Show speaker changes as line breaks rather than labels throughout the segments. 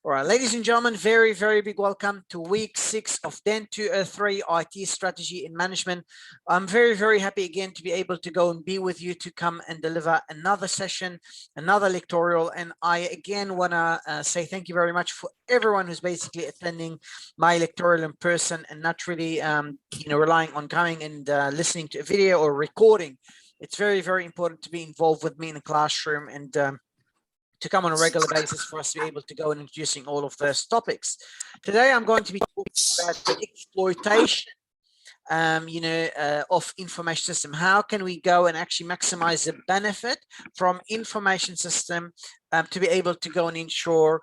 All right, ladies and gentlemen, very, very big welcome to week 6 of DEN 203 IT Strategy in Management. I'm very, very happy again to be able to go and be with you to come and deliver another session, another lectorial. And I again want to say thank you very much for everyone who's basically attending my lectorial in person and not really, relying on coming and listening to a video or recording. It's very, very important to be involved with me in the classroom and to come on a regular basis for us to be able to go and introducing all of those topics. Today, I'm going to be talking about the exploitation of information system. How can we go and actually maximize the benefit from information system to be able to go and ensure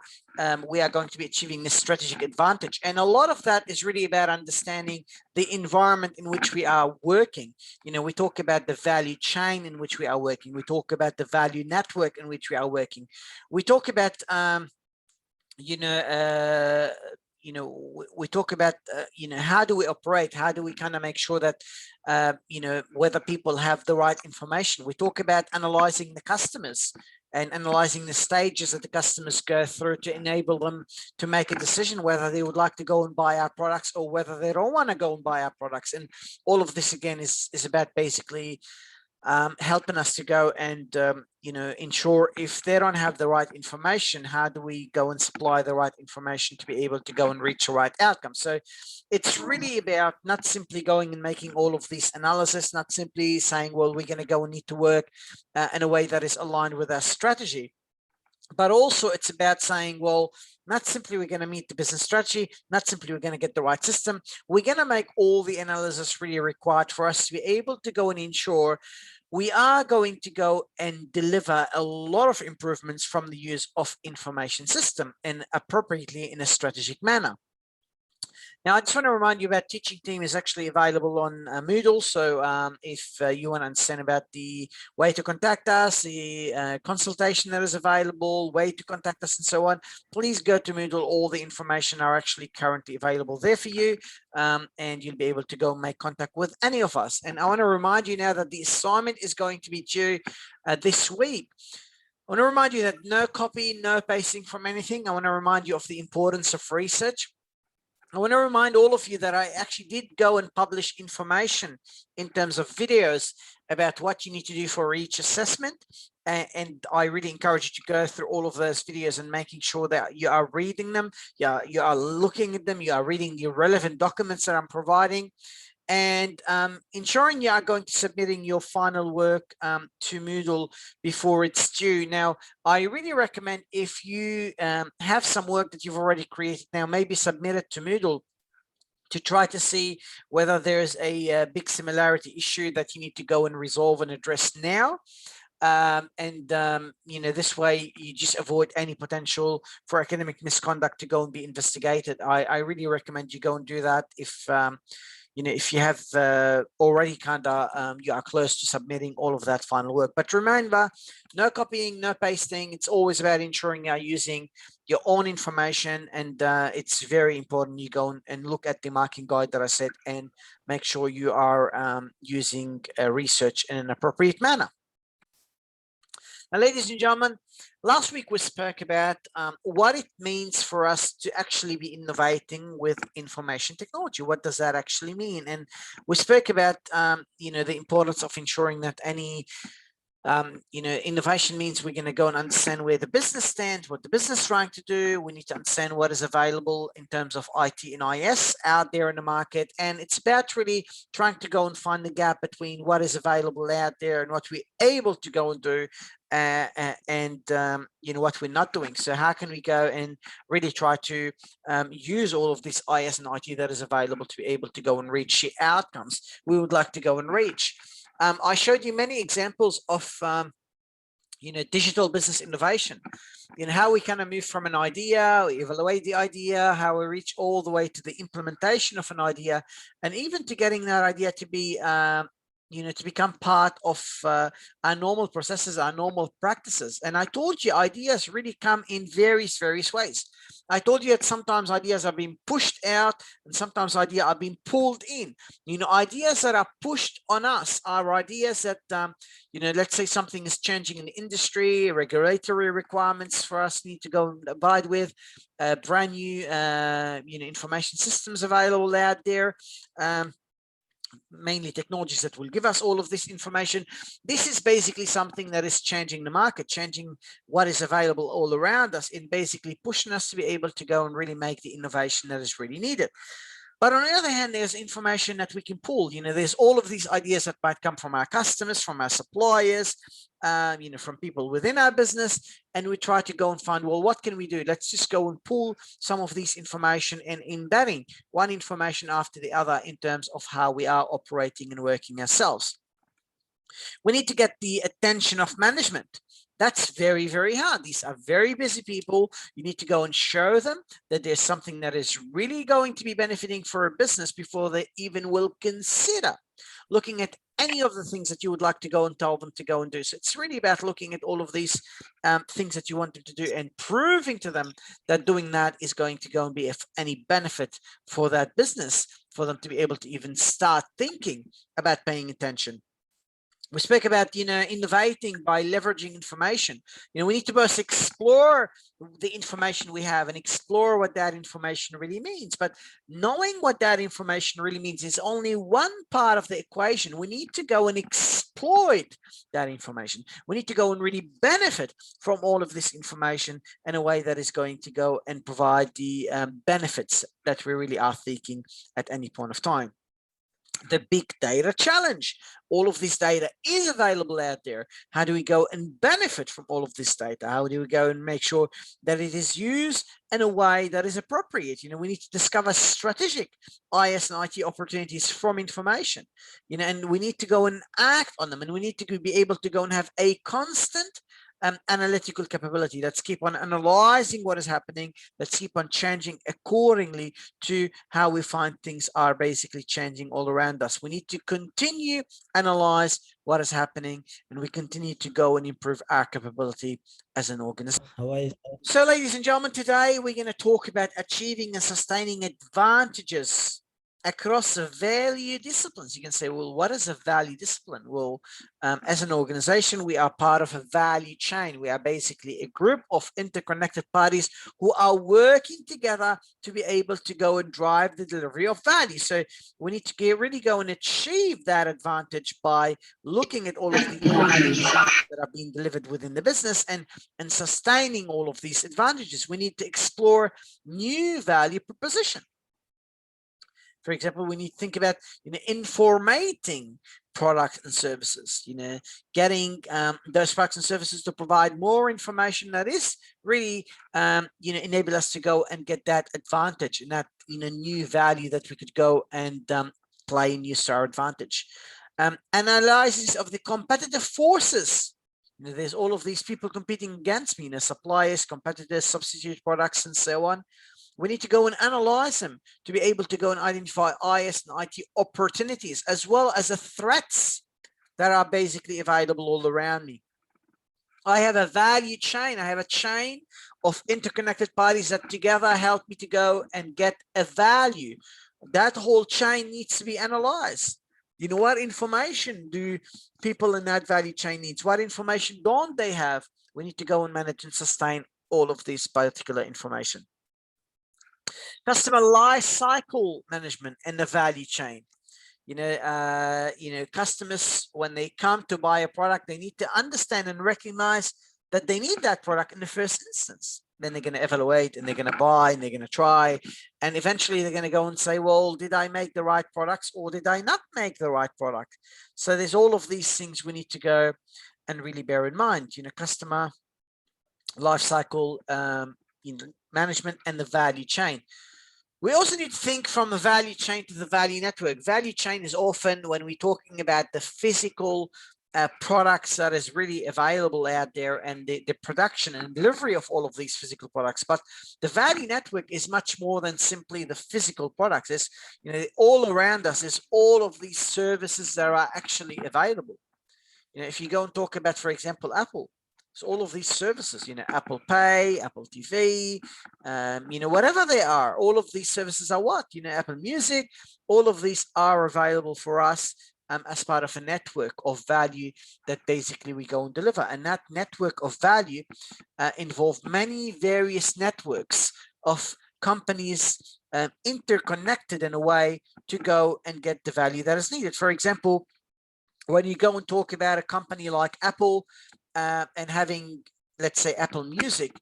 we are going to be achieving this strategic advantage? And a lot of that is really about understanding the environment in which we are working. We talk about the value chain in which we are working. We talk about the value network in which we are working. We talk about we talk about how do we operate, how do we kind of make sure that whether people have the right information. We talk about analyzing the customers and analyzing the stages that the customers go through to enable them to make a decision whether they would like to go and buy our products or whether they don't want to go and buy our products. And all of this again is about basically helping us to go and ensure if they don't have the right information, how do we go and supply the right information to be able to go and reach the right outcome. So it's really about not simply going and making all of these analysis, not simply saying, well, we're going to go and need to work in a way that is aligned with our strategy, but also it's about saying, well, not simply we're going to meet the business strategy, not simply we're going to get the right system. We're going to make all the analysis really required for us to be able to go and ensure we are going to go and deliver a lot of improvements from the use of information system and appropriately in a strategic manner. Now, I just want to remind you about Teaching Team is actually available on Moodle. So if you want to understand about the way to contact us, the consultation that is available, way to contact us and so on, please go to Moodle. All the information are actually currently available there for you. And you'll be able to go and make contact with any of us. And I want to remind you now that the assignment is going to be due this week. I want to remind you that no copy, no pasting from anything. I want to remind you of the importance of research. I want to remind all of you that I actually did go and publish information in terms of videos about what you need to do for each assessment. And I really encourage you to go through all of those videos and making sure that you are reading them, you are looking at them, you are reading the relevant documents that I'm providing, and ensuring you are going to submitting your final work to Moodle before it's due. Now, I really recommend if you have some work that you've already created now, maybe submit it to Moodle to try to see whether there's a big similarity issue that you need to go and resolve and address now. This way you just avoid any potential for academic misconduct to go and be investigated. I really recommend you go and do that if you have already you are close to submitting all of that final work. But remember, no copying, no pasting. It's always about ensuring you are using your own information, and it's very important you go and look at the marking guide that I said and make sure you are using research in an appropriate manner. Now, ladies and gentlemen, last week we spoke about what it means for us to actually be innovating with information technology. What does that actually mean? And we spoke about, the importance of ensuring that any innovation means we're going to go and understand where the business stands, what the business is trying to do. We need to understand what is available in terms of IT and IS out there in the market. And it's about really trying to go and find the gap between what is available out there and what we're able to go and do what we're not doing. So how can we go and really try to use all of this IS and IT that is available to be able to go and reach the outcomes we would like to go and reach. I showed you many examples of digital business innovation, how we kind of move from an idea, we evaluate the idea, how we reach all the way to the implementation of an idea, and even to getting that idea to be to become part of our normal processes, our normal practices. And I told you ideas really come in various ways. I told you that sometimes ideas are being pushed out and sometimes ideas are being pulled in. Ideas that are pushed on us are ideas that, let's say something is changing in the industry, regulatory requirements for us need to go and abide with, brand new, information systems available out there. Mainly technologies that will give us all of this information. This is basically something that is changing the market, changing what is available all around us, and basically pushing us to be able to go and really make the innovation that is really needed. But on the other hand, there's information that we can pull. There's all of these ideas that might come from our customers, from our suppliers, from people within our business. And we try to go and find, well, what can we do? Let's just go and pull some of these information and embedding one information after the other in terms of how we are operating and working ourselves. We need to get the attention of management. That's very, very hard. These are very busy people. You need to go and show them that there's something that is really going to be benefiting for a business before they even will consider looking at any of the things that you would like to go and tell them to go and do. So it's really about looking at all of these things that you want them to do and proving to them that doing that is going to go and be of any benefit for that business, for them to be able to even start thinking about paying attention. We spoke about, innovating by leveraging information. We need to both explore the information we have and explore what that information really means. But knowing what that information really means is only one part of the equation. We need to go and exploit that information. We need to go and really benefit from all of this information in a way that is going to go and provide the benefits that we really are seeking at any point of time. The big data challenge. All of this data is available out there. How do we go and benefit from all of this data? How do we go and make sure that it is used in a way that is appropriate? We need to discover strategic IS and IT opportunities from information, and we need to go and act on them, and we need to be able to go and have a constant analytical capability. Let's keep on analyzing what is happening. Let's keep on changing accordingly to how we find things are basically changing all around us. We need to continue analyze what is happening, and we continue to go and improve our capability as an organization. So, ladies and gentlemen, today we're going to talk about achieving and sustaining advantages across the value disciplines. You can say, well, what is a value discipline? Well, as an organization, we are part of a value chain. We are basically a group of interconnected parties who are working together to be able to go and drive the delivery of value. So we need to really go and achieve that advantage by looking at all of the values that are being delivered within the business and sustaining all of these advantages. We need to explore new value proposition. For example, we need to think about, informating products and services, getting those products and services to provide more information that is really, enable us to go and get that advantage and that, new value that we could go and play and use to our advantage. Analysis of the competitive forces. There's all of these people competing against me, suppliers, competitors, substitute products, and so on. We need to go and analyze them to be able to go and identify IS and IT opportunities, as well as the threats that are basically available all around me. I have a value chain. I have a chain of interconnected parties that together help me to go and get a value. That whole chain needs to be analyzed. What information do people in that value chain need? What information don't they have? We need to go and manage and sustain all of this particular information. Customer life cycle management and the value chain. Customers, when they come to buy a product, they need to understand and recognize that they need that product in the first instance. Then they're going to evaluate and they're going to buy and they're going to try. And eventually they're going to go and say, well, did I make the right products or did I not make the right product? So there's all of these things we need to go and really bear in mind, customer life cycle management and the value chain. We also need to think from the value chain to the value network. Value chain is often when we're talking about the physical products that is really available out there and the production and delivery of all of these physical products. But the value network is much more than simply the physical products. It's, all around us is all of these services that are actually available. If you go and talk about, for example, Apple. So all of these services, Apple Pay, Apple TV, whatever they are, all of these services are what? Apple Music, all of these are available for us as part of a network of value that basically we go and deliver. And that network of value involve many various networks of companies interconnected in a way to go and get the value that is needed. For example, when you go and talk about a company like Apple and having, let's say, Apple Music,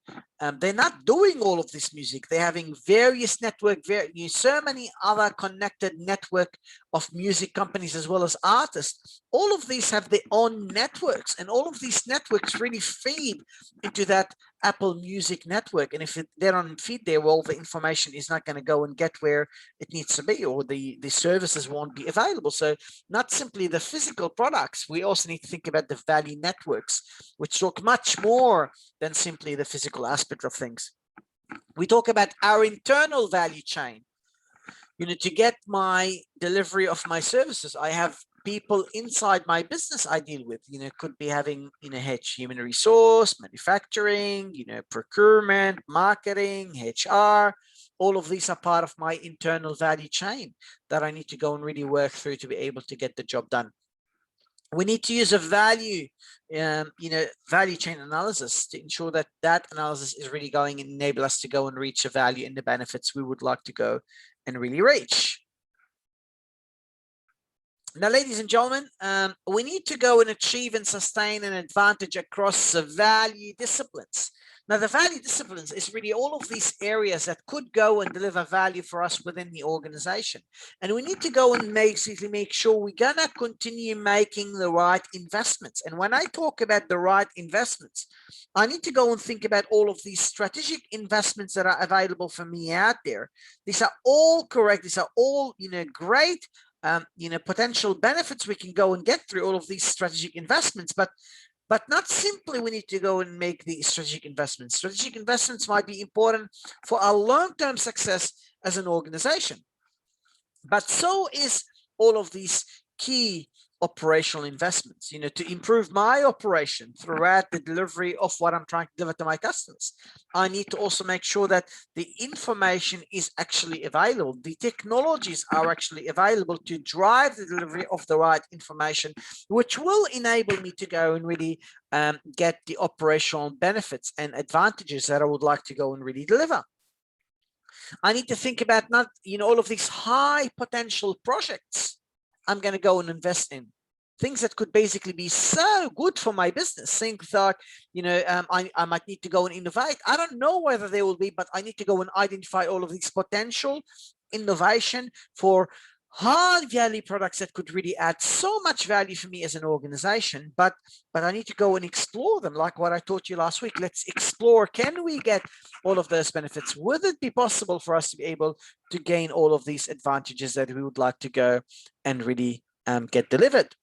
they're not doing all of this music. They're having various network, so many other connected network of music companies as well as artists. All of these have their own networks, and all of these networks really feed into that Apple Music network. And if they don't feed there, well, the information is not going to go and get where it needs to be, or the services won't be available. So not simply the physical products, we also need to think about the value networks, which talk much more than simply the physical aspect of things. We talk about our internal value chain. To get my delivery of my services, I have people inside my business I deal with. Could be having human resource, manufacturing, procurement, marketing, HR. All of these are part of my internal value chain that I need to go and really work through to be able to get the job done. We need to use a value chain analysis to ensure that that analysis is really going and enable us to go and reach the value and the benefits we would like to go and really reach. Now, ladies and gentlemen, we need to go and achieve and sustain an advantage across the value disciplines. Now, the value disciplines is really all of these areas that could go and deliver value for us within the organization. And we need to go and basically make sure we're going to continue making the right investments. And when I talk about the right investments, I need to go and think about all of these strategic investments that are available for me out there. These are all correct. These are all, great potential benefits we can go and get through all of these strategic investments, but not simply we need to go and make the strategic investments. Strategic investments might be important for our long-term success as an organization, but so is all of these key operational investments, to improve my operation throughout the delivery of what I'm trying to deliver to my customers. I need to also make sure that the information is actually available. The technologies are actually available to drive the delivery of the right information, which will enable me to go and really get the operational benefits and advantages that I would like to go and really deliver. I need to think about not, all of these high potential projects I'm going to go and invest in. Things that could basically be so good for my business. Things that, I might need to go and innovate. I don't know whether they will be, but I need to go and identify all of these potential innovation for high value products that could really add so much value for me as an organization, but I need to go and explore them, like what I taught you last week. Let's explore, can we get all of those benefits? Would it be possible for us to be able to gain all of these advantages that we would like to go and really get delivered?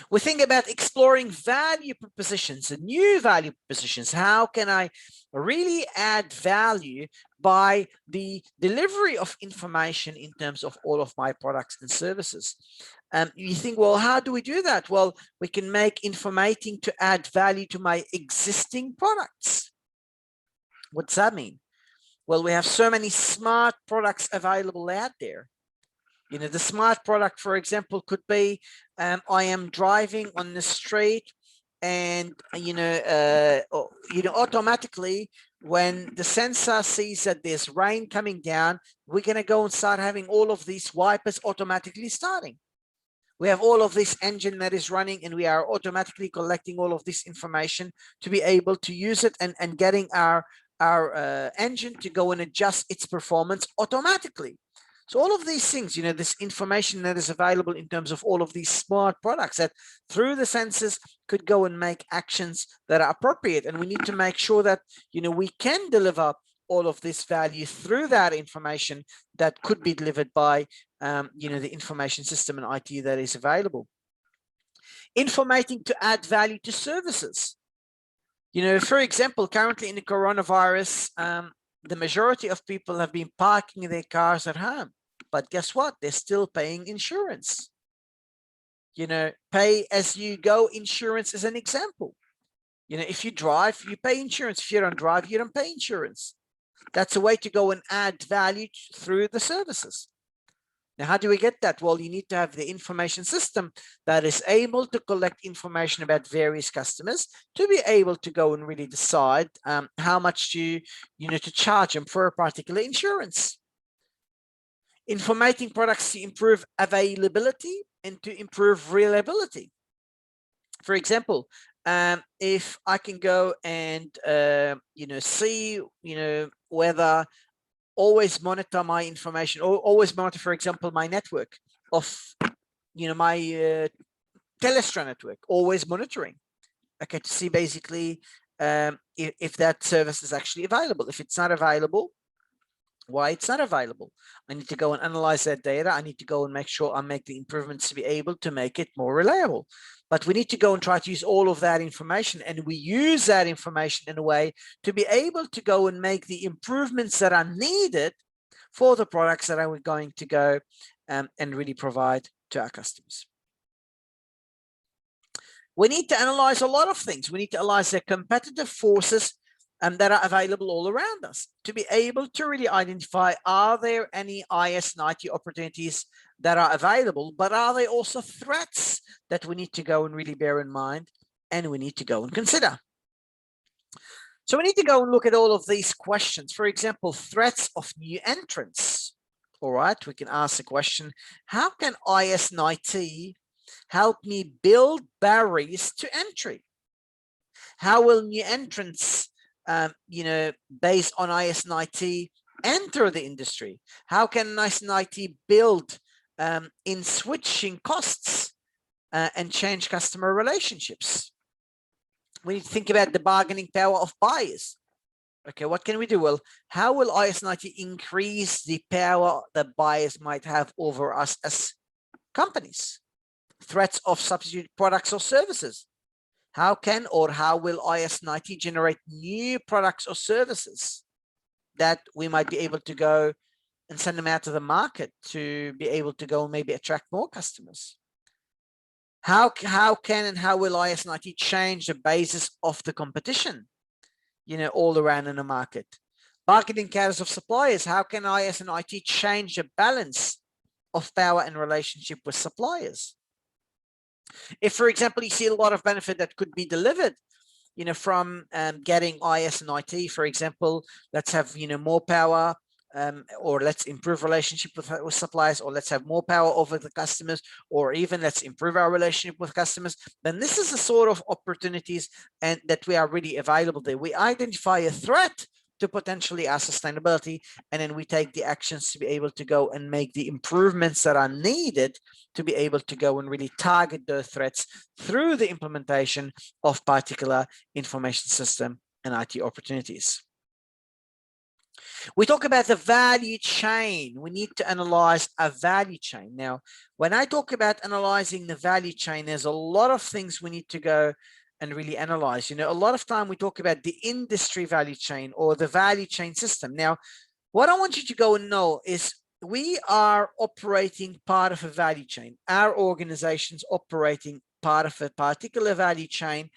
We think about exploring value propositions and new value propositions. How can I really add value by the delivery of information in terms of all of my products and services? You think, well, how do we do that? Well, we can make informating to add value to my existing products. What's that mean? Well, we have so many smart products available out there. The smart product, for example, could be I am driving on the street, and automatically when the sensor sees that there's rain coming down, we're going to go and start having all of these wipers automatically starting. We have all of this engine that is running, and we are automatically collecting all of this information to be able to use it and getting our engine to go and adjust its performance automatically. So all of these things, this information that is available in terms of all of these smart products that through the sensors could go and make actions that are appropriate. And we need to make sure that, we can deliver all of this value through that information that could be delivered by, the information system and IT that is available. Informating to add value to services. For example, currently in the coronavirus, the majority of people have been parking their cars at home, but guess what? They're still paying insurance. Pay as you go insurance is an example. You know, if you drive, you pay insurance. If you don't drive, you don't pay insurance. That's a way to go and add value through the services. Now, how do we get that? Well, you need to have the information system that is able to collect information about various customers to be able to go and really decide how much to charge them for a particular insurance. Informating products to improve availability and to improve reliability. For example, if I can go and see whether always monitor my information, or always monitor, for example, my network of my Telstra network, always monitoring, okay, to see basically if that service is actually available. If it's not available, why it's not available. I need to go and analyze that data. I need to go and make sure I make the improvements to be able to make it more reliable. But we need to go and try to use all of that information, and we use that information in a way to be able to go and make the improvements that are needed for the products that are going to go and really provide to our customers. We need to analyze a lot of things. We need to analyze the competitive forces that are available all around us to be able to really identify, are there any IS and IT opportunities that are available, but are there also threats that we need to go and really bear in mind and we need to go and consider? So we need to go and look at all of these questions. For example, threats of new entrants. All right, we can ask the question, how can IS and IT help me build barriers to entry? How will new entrants based on IS and IT enter the industry? How can IS and IT build in switching costs and change customer relationships? We need to think about the bargaining power of buyers. Okay, what can we do? Well, how will IS and IT increase the power that buyers might have over us as companies? Threats of substitute products or services. How will IS and IT generate new products or services that we might be able to go and send them out to the market to be able to go and maybe attract more customers? How will IS and IT change the basis of the competition, all around in the market? Bargaining powers of suppliers. How can IS and IT change the balance of power and relationship with suppliers? If, for example, you see a lot of benefit that could be delivered, from getting IS and IT, for example, let's have, more power, or let's improve relationship with suppliers, or let's have more power over the customers, or even let's improve our relationship with customers, then this is the sort of opportunities and that we are really available there. We identify a threat to potentially our sustainability, and then we take the actions to be able to go and make the improvements that are needed to be able to go and really target those threats through the implementation of particular information system and IT opportunities. We talk about the value chain. We need to analyze a value chain. Now, when I talk about analyzing the value chain, there's a lot of things we need to go and really analyze. A lot of time we talk about the industry value chain or the value chain system. Now, what I want you to go and know is we are operating part of a value chain. Our organization's operating part of a particular value chain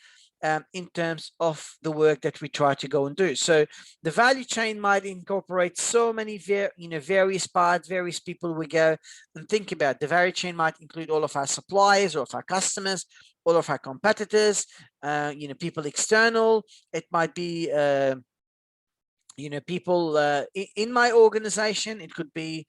in terms of the work that we try to go and do. So the value chain might incorporate so many various parts, various people we go and think about. The value chain might include all of our suppliers, all of our customers, all of our competitors, people external. It might be people in my organization. It could be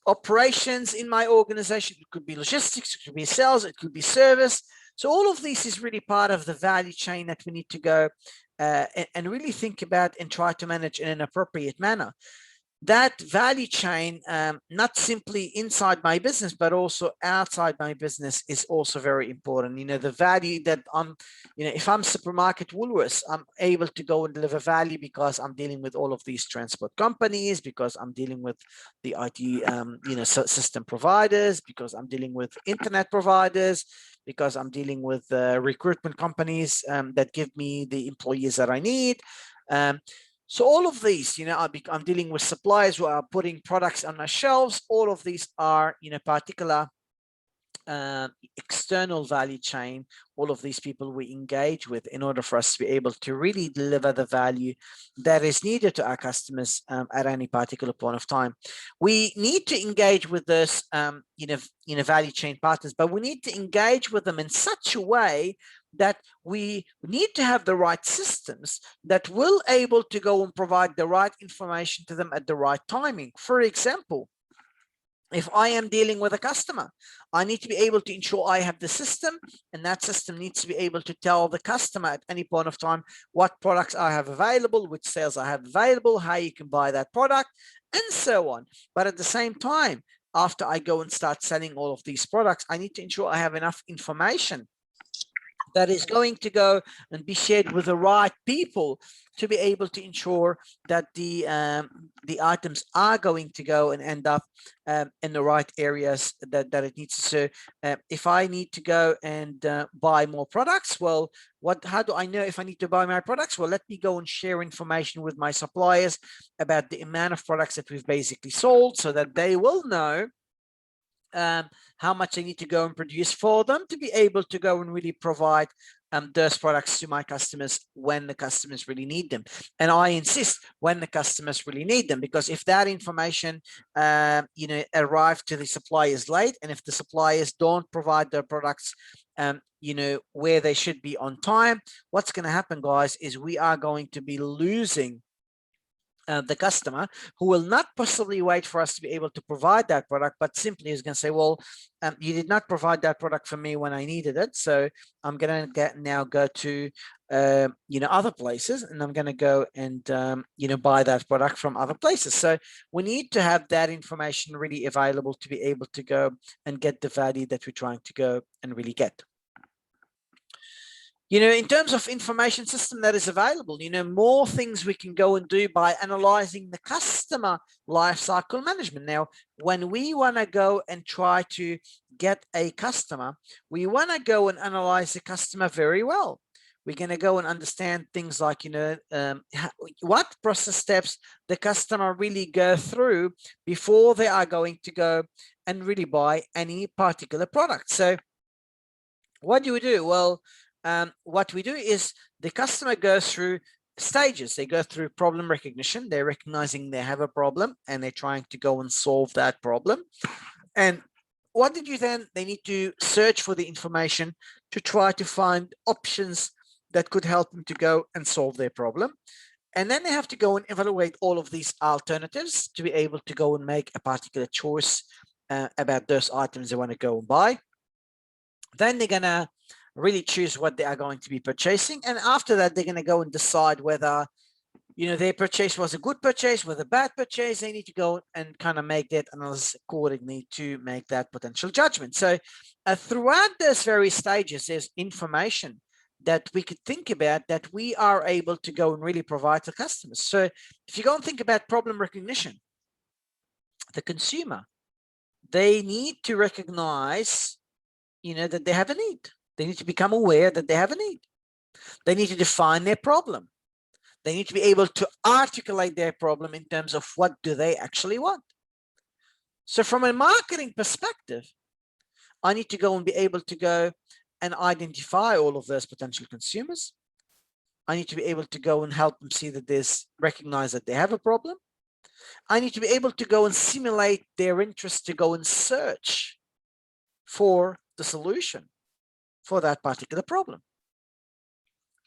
operations in my organization. It could be logistics, it could be sales, it could be service. So all of this is really part of the value chain that we need to go and really think about and try to manage in an appropriate manner. That value chain, not simply inside my business, but also outside my business, is also very important. The value that if I'm supermarket Woolworths, I'm able to go and deliver value because I'm dealing with all of these transport companies, because I'm dealing with the IT, system providers, because I'm dealing with internet providers, because I'm dealing with recruitment companies that give me the employees that I need. So all of these, I'm dealing with suppliers who are putting products on my shelves. All of these are, particular external value chain, all of these people we engage with in order for us to be able to really deliver the value that is needed to our customers at any particular point of time. We need to engage with this, value chain partners, but we need to engage with them in such a way that we need to have the right systems that will able to go and provide the right information to them at the right timing. For example, if I am dealing with a customer, I need to be able to ensure I have the system, and that system needs to be able to tell the customer at any point of time what products I have available, which sales I have available, how you can buy that product, and so on. But at the same time, after I go and start selling all of these products, I need to ensure I have enough information that is going to go and be shared with the right people to be able to ensure that the items are going to go and end up in the right areas that it needs to. So if I need to go and buy more products, well, how do I know if I need to buy my products? Well, let me go and share information with my suppliers about the amount of products that we've basically sold, so that they will know how much I need to go and produce for them to be able to go and really provide those products to my customers when the customers really need them. And I insist when the customers really need them, because if that information, arrive to the suppliers late, and if the suppliers don't provide their products, where they should be on time, what's going to happen, guys, is we are going to be losing the customer, who will not possibly wait for us to be able to provide that product, but simply is going to say, well, you did not provide that product for me when I needed it, so I'm going to now go to other places, and I'm going to go and buy that product from other places. So we need to have that information really available to be able to go and get the value that we're trying to go and really get. In terms of information system that is available, more things we can go and do by analyzing the customer lifecycle management. Now, when we want to go and try to get a customer, we want to go and analyze the customer very well. We're going to go and understand things like, what process steps the customer really go through before they are going to go and really buy any particular product. So what do we do? Well, what we do is the customer goes through stages. They go through problem recognition. They're recognizing they have a problem, and they're trying to go and solve that problem. And what did you then? They need to search for the information to try to find options that could help them to go and solve their problem. And then they have to go and evaluate all of these alternatives to be able to go and make a particular choice about those items they want to go and buy. Then they're going to really choose what they are going to be purchasing. And after that, they're going to go and decide whether, their purchase was a good purchase, was a bad purchase. They need to go and kind of make that analysis accordingly to make that potential judgment. So throughout those various stages, there's information that we could think about that we are able to go and really provide to customers. So if you go and think about problem recognition, the consumer, they need to recognize, that they have a need. They need to become aware that they have a need. They need to define their problem. They need to be able to articulate their problem in terms of what do they actually want. So from a marketing perspective, I need to go and be able to go and identify all of those potential consumers. I need to be able to go and help them see that recognize that they have a problem. I need to be able to go and simulate their interest to go and search for the solution for that particular problem.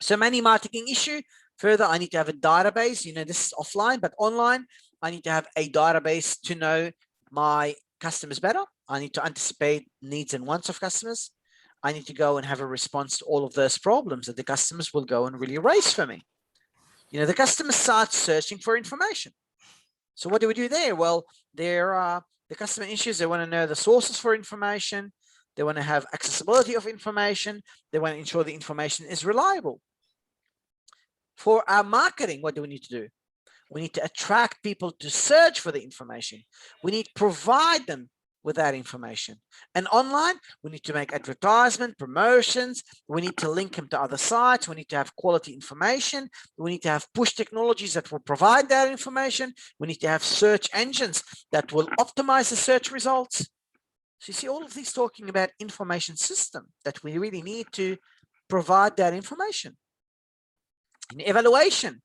So many marketing issue. Further, I need to have a database. This is offline, but online, I need to have a database to know my customers better. I need to anticipate needs and wants of customers. I need to go and have a response to all of those problems that the customers will go and really raise for me. The customer starts searching for information. So what do we do there? Well, there are the customer issues. They want to know the sources for information. They want to have accessibility of information. They want to ensure the information is reliable. For our marketing, what do we need to do? We need to attract people to search for the information. We need to provide them with that information. And online, we need to make advertisement, promotions. We need to link them to other sites. We need to have quality information. We need to have push technologies that will provide that information. We need to have search engines that will optimize the search results. So you see all of these talking about information system, that we really need to provide that information. In evaluation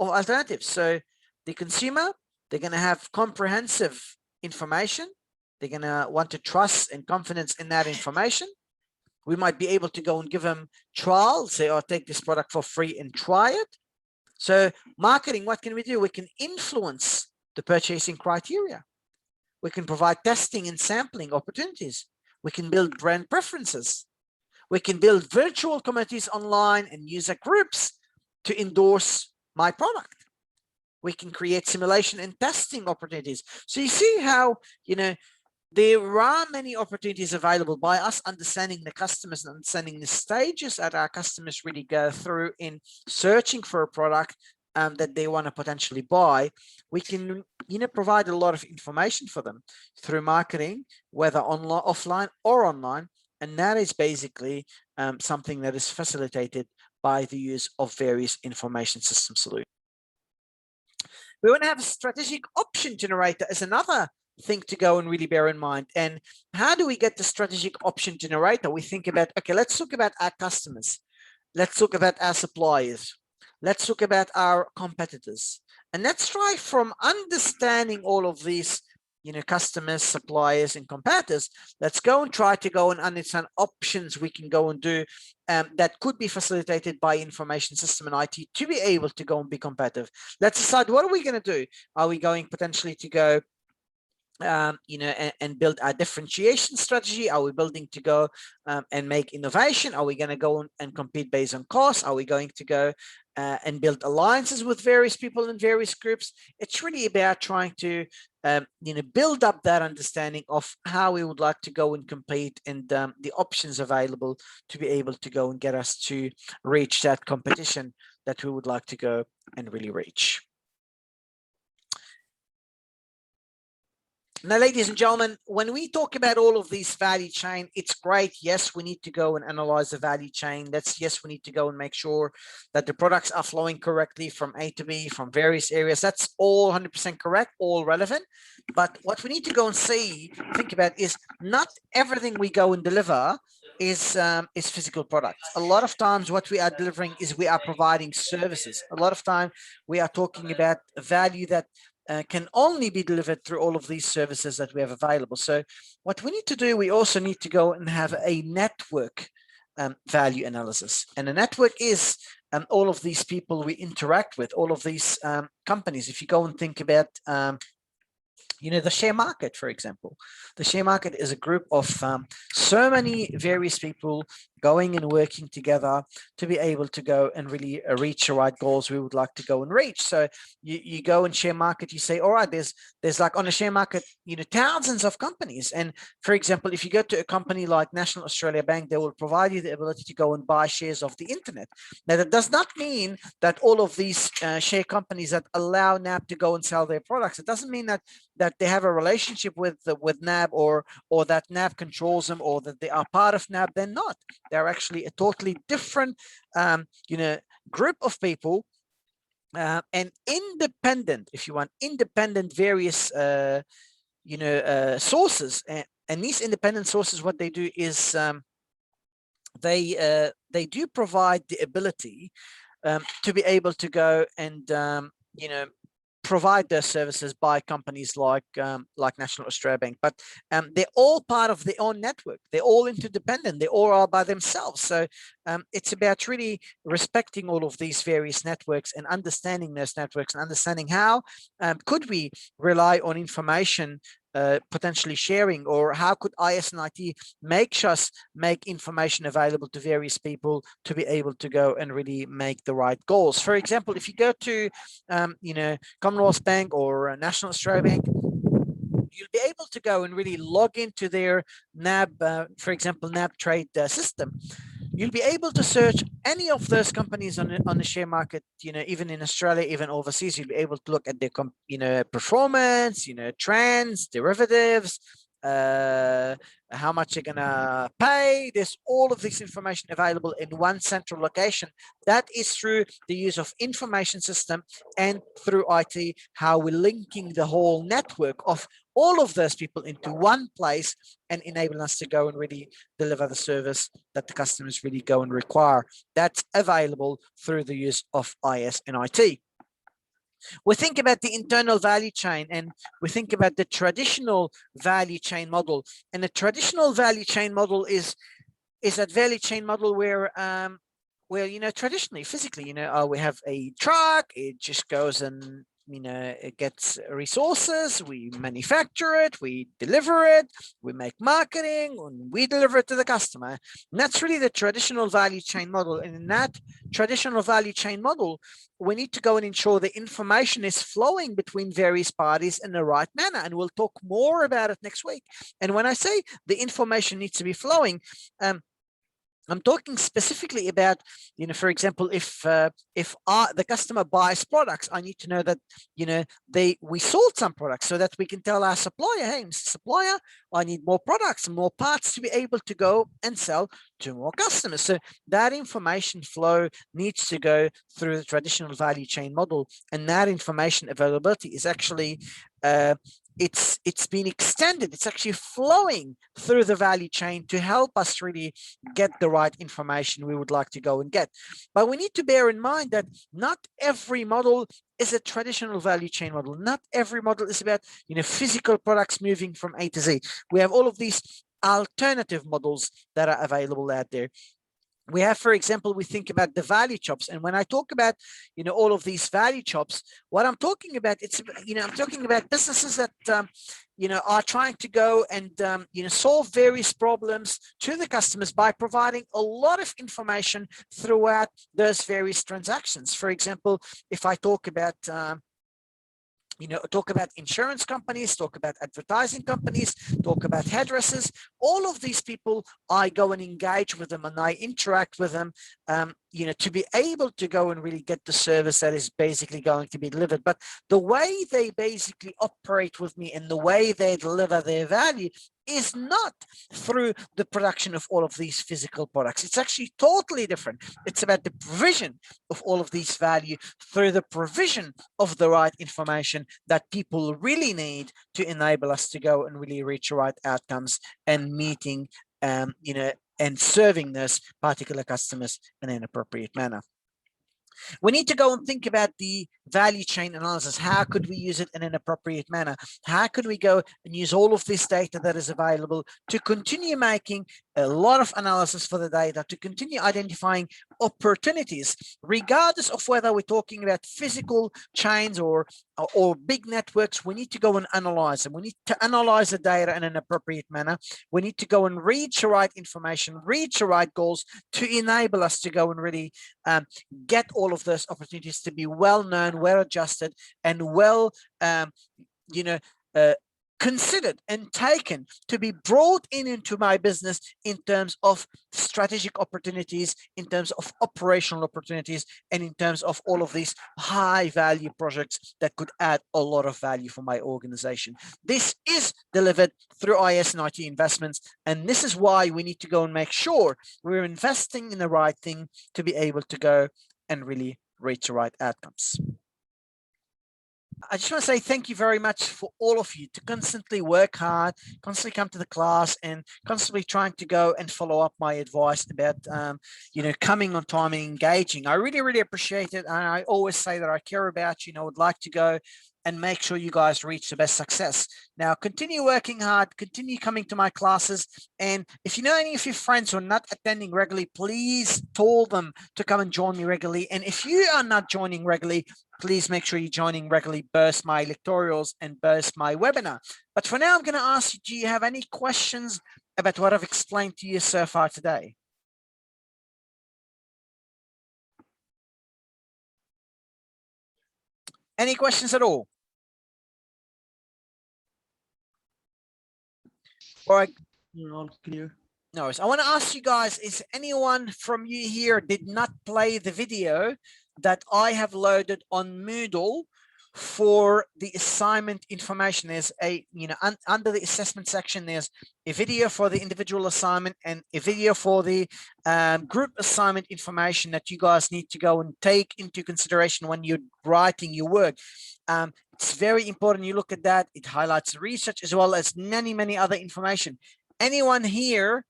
of alternatives. So the consumer, they're going to have comprehensive information. They're going to want to trust and confidence in that information. We might be able to go and give them trials, say, or take this product for free and try it. So marketing, what can we do? We can influence the purchasing criteria. We can provide testing and sampling opportunities. We can build brand preferences. We can build virtual communities online and user groups to endorse my product. We can create simulation and testing opportunities. So you see how, there are many opportunities available by us understanding the customers and understanding the stages that our customers really go through in searching for a product that they want to potentially buy. We can, provide a lot of information for them through marketing, whether online, offline, or online. And that is basically something that is facilitated by the use of various information system solutions. We want to have a strategic option generator as another thing to go and really bear in mind. And how do we get the strategic option generator? We think about, okay, let's talk about our customers. Let's talk about our suppliers. Let's talk about our competitors. And let's try from understanding all of these, customers, suppliers, and competitors. Let's go and try to go and understand options we can go and do that could be facilitated by information system and IT to be able to go and be competitive. Let's decide, what are we going to do? Are we going potentially to go and build a differentiation strategy? Are we building to go and make innovation? Are we going to go and compete based on cost? Are we going to go and build alliances with various people in various groups? It's really about trying to build up that understanding of how we would like to go and compete, and the options available to be able to go and get us to reach that competition that we would like to go and really reach. Now, ladies and gentlemen, when we talk about all of these value chain, it's great. Yes, we need to go and analyze the value chain. Yes, we need to go and make sure that the products are flowing correctly from A to B, from various areas. That's all 100% correct, all relevant. But what we need to go and think about is not everything we go and deliver is physical products. A lot of times what we are delivering is we are providing services. A lot of time we are talking about value that can only be delivered through all of these services that we have available. So what we need to do, we also need to go and have a network value analysis. And a network is all of these people we interact with, all of these companies. If you go and think about the share market, for example. The share market is a group of so many various people going and working together to be able to go and really reach the right goals we would like to go and reach. So you go and share market, you say, all right, there's like on a share market, thousands of companies. And for example, if you go to a company like National Australia Bank, they will provide you the ability to go and buy shares of the internet. Now, that does not mean that all of these share companies that allow NAB to go and sell their products, it doesn't mean that they have a relationship with NAB or that NAB controls them or that they are part of NAB. They're not. They're actually a totally different, group of people and independent, if you want, independent various, sources. And these independent sources, what they do is they do provide the ability to be able to go and, provide their services by companies like National Australia Bank, but they're all part of their own network. They're all interdependent. They all are by themselves. So it's about really respecting all of these various networks and understanding those networks and understanding how could we rely on information potentially sharing, or how could IS and IT make information available to various people to be able to go and really make the right goals. For example, if you go to Commonwealth Bank or National Australia Bank, you'll be able to go and really log into their NAB, for example, NAB trade system. You'll be able to search any of those companies on the share market, even in Australia, even overseas. You'll be able to look at their, performance, trends, derivatives, how much you're gonna pay. There's all of this information available in one central location. That is through the use of information system and through IT, how we're linking the whole network of all of those people into one place and enable us to go and really deliver the service that the customers really go and require. That's available through the use of IS and IT. We think about the internal value chain, and we think about the traditional value chain model. And the traditional value chain model is that value chain model where traditionally, physically, we have a truck, it just goes and it gets resources, we manufacture it, we deliver it, we make marketing, and we deliver it to the customer. And that's really the traditional value chain model. And in that traditional value chain model, we need to go and ensure the information is flowing between various parties in the right manner. And we'll talk more about it next week. And when I say the information needs to be flowing, I'm talking specifically about, for example, if the customer buys products, I need to know that, we sold some products so that we can tell our supplier, hey, Mr. Supplier, I need more products and more parts to be able to go and sell to more customers. So that information flow needs to go through the traditional value chain model, and that information availability is actually it's been extended. It's actually flowing through the value chain to help us really get the right information we would like to go and get. But we need to bear in mind that not every model is a traditional value chain model. Not every model is about, physical products moving from A to Z. We have all of these alternative models that are available out there. We have, for example, we think about the value chops. And when I talk about, all of these value chops, what I'm talking about, I'm talking about businesses that, are trying to go and, solve various problems to the customers by providing a lot of information throughout those various transactions. For example, if I talk about, talk about insurance companies, talk about advertising companies, talk about hairdressers, all of these people, I go and engage with them and I interact with them, to be able to go and really get the service that is basically going to be delivered. But the way they basically operate with me and the way they deliver their value is not through the production of all of these physical products. It's actually totally different. It's about the provision of all of these value through the provision of the right information that people really need to enable us to go and really reach the right outcomes and meeting, and serving those particular customers in an appropriate manner. We need to go and think about the value chain analysis. How could we use it in an appropriate manner? How could we go and use all of this data that is available to continue making a lot of analysis for the data, to continue identifying opportunities, regardless of whether we're talking about physical chains or big networks. We need to go and analyze them. We need to analyze the data in an appropriate manner. We need to go and reach the right information, reach the right goals to enable us to go and really get all of those opportunities to be well known, well adjusted, and well, considered and taken to be brought into my business in terms of strategic opportunities, in terms of operational opportunities, and in terms of all of these high value projects that could add a lot of value for my organization. This is delivered through IS and IT investments, and this is why we need to go and make sure we're investing in the right thing to be able to go and really reach the right outcomes. I just want to say thank you very much for all of you to constantly work hard, constantly come to the class, and constantly trying to go and follow up my advice about, coming on time and engaging. I really, really appreciate it. And I always say that I care about you, would like to go and make sure you guys reach the best success. Now, continue working hard, continue coming to my classes. And if you know any of your friends who are not attending regularly, please tell them to come and join me regularly. And if you are not joining regularly, please make sure you're joining regularly, burst my lectorials and burst my webinar. But for now, I'm going to ask you, do you have any questions about what I've explained to you so far today? Any questions at all? All right.
You're all clear.
No worries. I want to ask you guys, is anyone from you here did not play the video that I have loaded on Moodle for the assignment information. There's a, under the assessment section, there's a video for the individual assignment and a video for the group assignment information that you guys need to go and take into consideration when you're writing your work. It's very important you look at that. It highlights research as well as many other information. Anyone here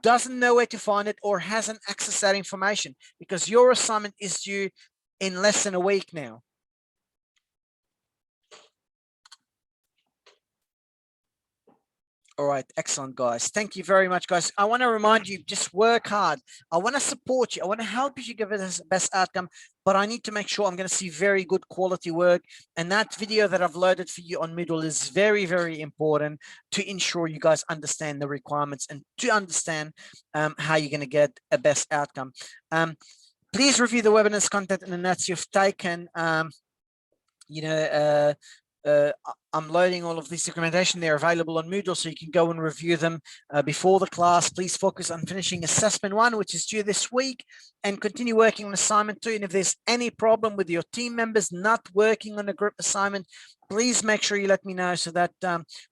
doesn't know where to find it or hasn't accessed that information, because your assignment is due in less than a week now. All right, excellent, guys. Thank you very much, guys. I want to remind you, just work hard. I want to support you. I want to help you to give it the best outcome, but I need to make sure I'm going to see very good quality work. And that video that I've loaded for you on Moodle is very important to ensure you guys understand the requirements and to understand how you're going to get a best outcome. Please review the webinar's content and the notes you've taken. I'm loading all of this documentation. They're available on Moodle, so you can go and review them before the class. Please focus on finishing assessment 1, which is due this week, and continue working on assignment 2. And if there's any problem with your team members not working on a group assignment, please make sure you let me know so that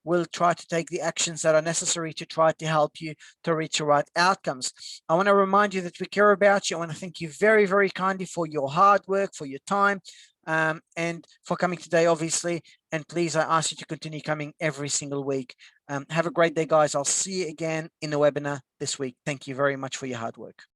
we'll try to take the actions that are necessary to try to help you to reach the right outcomes. I want to remind you that we care about you. I want to thank you very kindly for your hard work, for your time, and for coming today, obviously. And please, I ask you to continue coming every single week. Have a great day, guys. I'll see you again in the webinar this week. Thank you very much for your hard work.